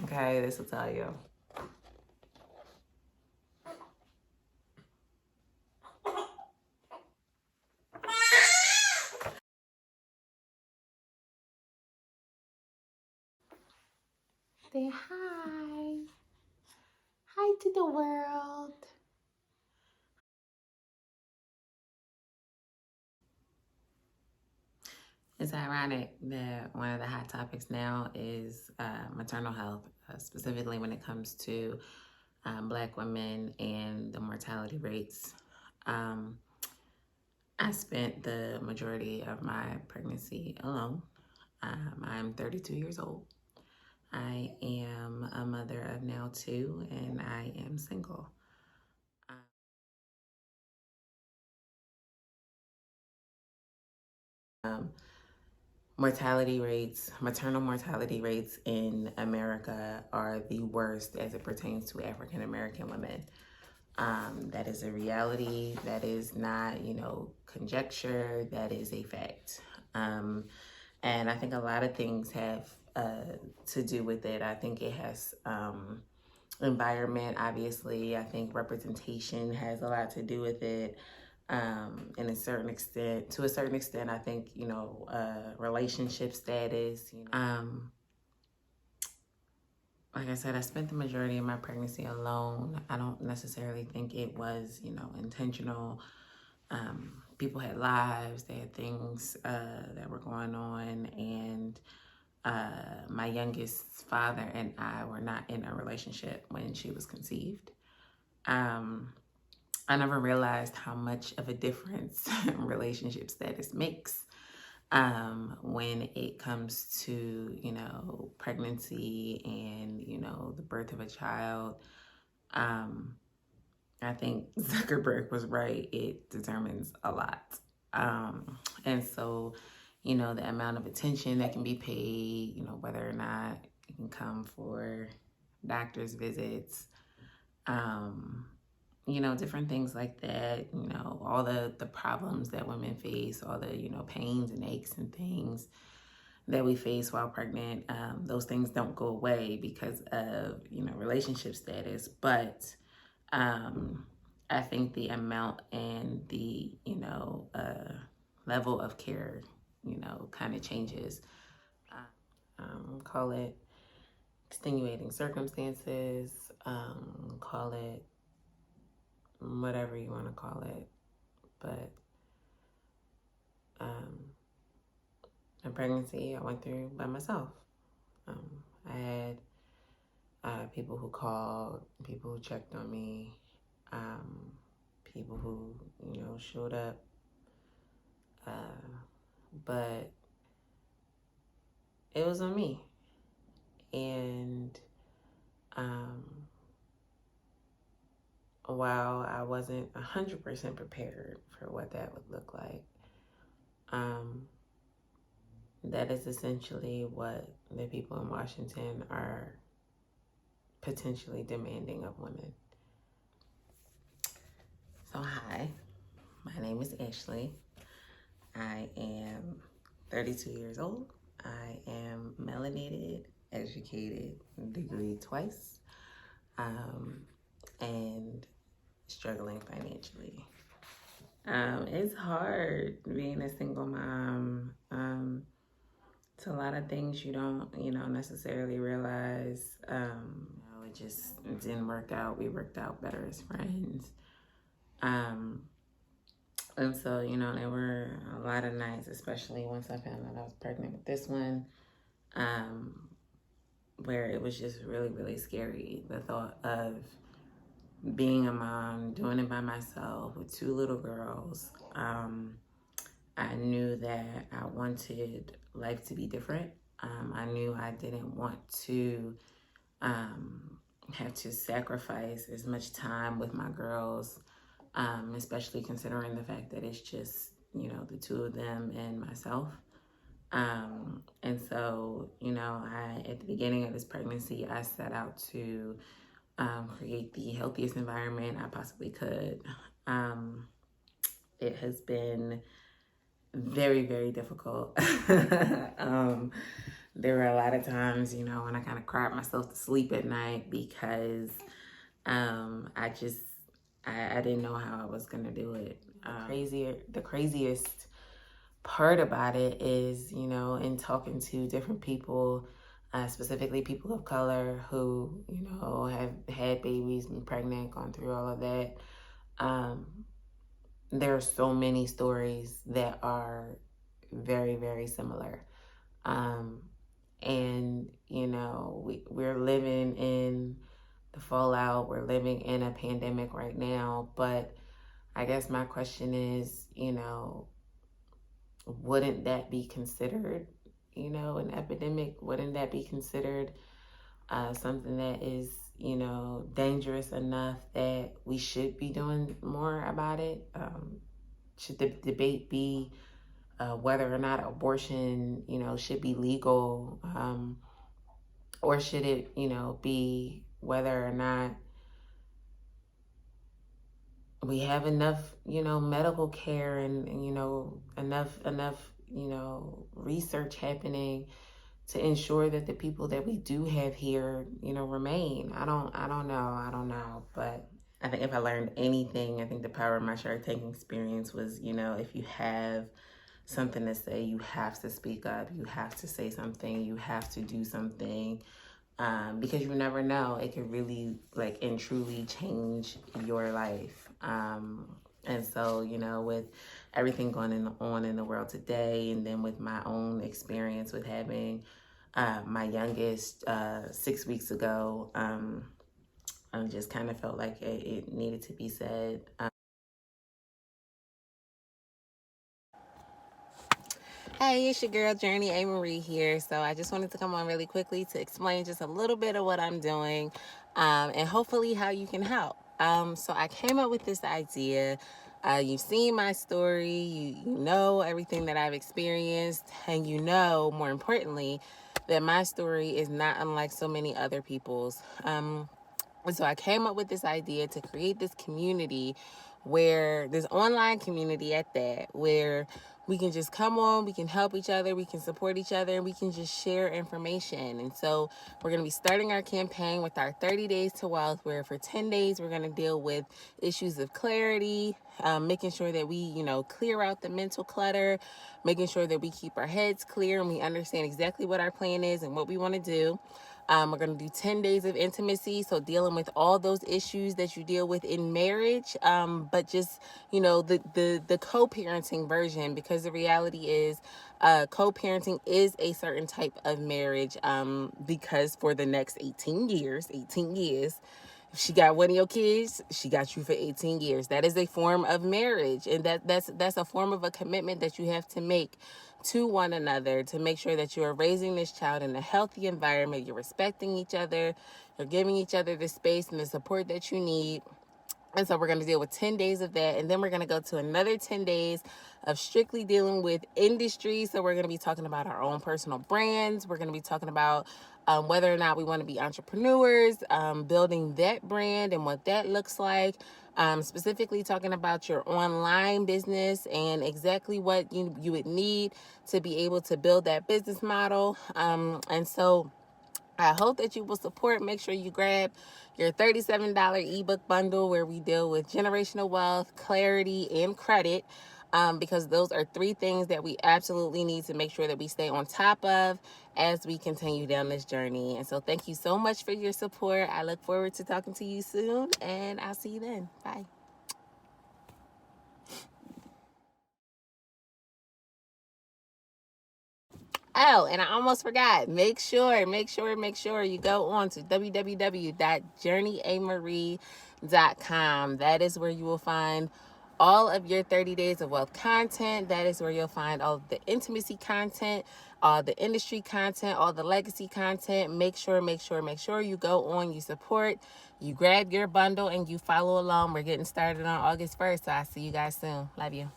Okay, this will tell you. Say hi. Hi to the world. It's ironic that one of the hot topics now is maternal health, specifically when it comes to Black women and the mortality rates. Um, I spent the majority of my pregnancy alone. I'm 32 years old. I am a mother of now two, and I am single. Um, maternal mortality rates in America are the worst as it pertains to African American women. That is a reality. That is not, conjecture. That is a fact. And I think a lot of things have to do with it. I think it has environment, obviously. I think representation has a lot to do with it. And to a certain extent, I think, relationship status, like I said, I spent the majority of my pregnancy alone. I don't necessarily think it was, intentional. People had lives, they had things that were going on, and my youngest father and I were not in a relationship when she was conceived. I never realized how much of a difference relationship status makes when it comes to, pregnancy and, the birth of a child. I think Zuckerberg was right. It determines a lot. And so, the amount of attention that can be paid, whether or not you can come for doctor's visits, different things like that, all the problems that women face, all the, pains and aches and things that we face while pregnant. Those things don't go away because of, relationship status. But I think the amount and the, level of care, kind of changes. Call it extenuating circumstances, call it whatever you want to call it. But a pregnancy I went through by myself. I had people who called, people who checked on me, people who, showed up. But it was on me. And while I wasn't 100% prepared for what that would look like, that is essentially what the people in Washington are potentially demanding of women. So, hi, my name is Ashley. I am 32 years old. I am melanated, educated, degree twice, and struggling financially. It's hard being a single mom. It's a lot of things you don't, necessarily realize. It just didn't work out. We worked out better as friends. And so, there were a lot of nights, especially once I found out I was pregnant with this one, where it was just really, really scary. The thought of being a mom, doing it by myself with two little girls. I knew that I wanted life to be different. I knew I didn't want to have to sacrifice as much time with my girls, especially considering the fact that it's just, the two of them and myself. And so, at the beginning of this pregnancy, I set out to create the healthiest environment I possibly could. It has been very, very difficult. there were a lot of times, when I kind of cried myself to sleep at night because I didn't know how I was gonna do it. The craziest part about it is, in talking to different people, specifically people of color who, have had babies, been pregnant, gone through all of that. Um, there are so many stories that are very, very similar. Um, and, we're living in the fallout, we're living in a pandemic right now. But I guess my question is, wouldn't that be considered, an epidemic? Wouldn't that be considered something that is, dangerous enough that we should be doing more about it? Should the debate be whether or not abortion, should be legal? Or should it, be whether or not we have enough, medical care and enough, research happening to ensure that the people that we do have here, remain. I don't know. But I think if I learned anything, I think the power of my Shark Tank experience was, if you have something to say, you have to speak up, you have to say something, you have to do something. Because you never know, it could really and truly change your life. And so, with everything going on in the world today, and then with my own experience with having my youngest 6 weeks ago, I just kind of felt like it needed to be said. Hey, it's your girl Journey A. Marie here. So I just wanted to come on really quickly to explain just a little bit of what I'm doing, and hopefully how you can help. So I came up with this idea. You've seen my story, you know everything that I've experienced, and more importantly, that my story is not unlike so many other people's. And so I came up with this idea to create this community, where this online community at that, where we can just come on, we can help each other, we can support each other, and we can just share information. And so we're going to be starting our campaign with our 30 Days to Wealth, where for 10 days we're going to deal with issues of clarity, making sure that we, clear out the mental clutter, making sure that we keep our heads clear and we understand exactly what our plan is and what we want to do. We're going to do 10 days of intimacy, so dealing with all those issues that you deal with in marriage, but just, the co-parenting version, because the reality is co-parenting is a certain type of marriage, because for the next 18 years, if she got one of your kids, she got you for 18 years. That is a form of marriage. And that's a form of a commitment that you have to make to one another, to make sure that you are raising this child in a healthy environment. You're respecting each other. You're giving each other the space and the support that you need. And so we're going to deal with 10 days of that. And then we're going to go to another 10 days of strictly dealing with industry. So we're going to be talking about our own personal brands. We're going to be talking about whether or not we want to be entrepreneurs, building that brand and what that looks like. Specifically talking about your online business and exactly what you would need to be able to build that business model. And so I hope that you will support. Make sure you grab your $37 ebook bundle, where we deal with generational wealth, clarity, and credit, because those are three things that we absolutely need to make sure that we stay on top of as we continue down this journey. And so thank you so much for your support. I look forward to talking to you soon, and I'll see you then. Bye. Oh, and I almost forgot. Make sure you go on to www.journeyamarie.com. That is where you will find all of your 30 Days of Wealth content. That is where you'll find all of the intimacy content, all the industry content, all the legacy content. Make sure you go on, you support, you grab your bundle, and you follow along. We're getting started on August 1st, so I'll see you guys soon. Love you.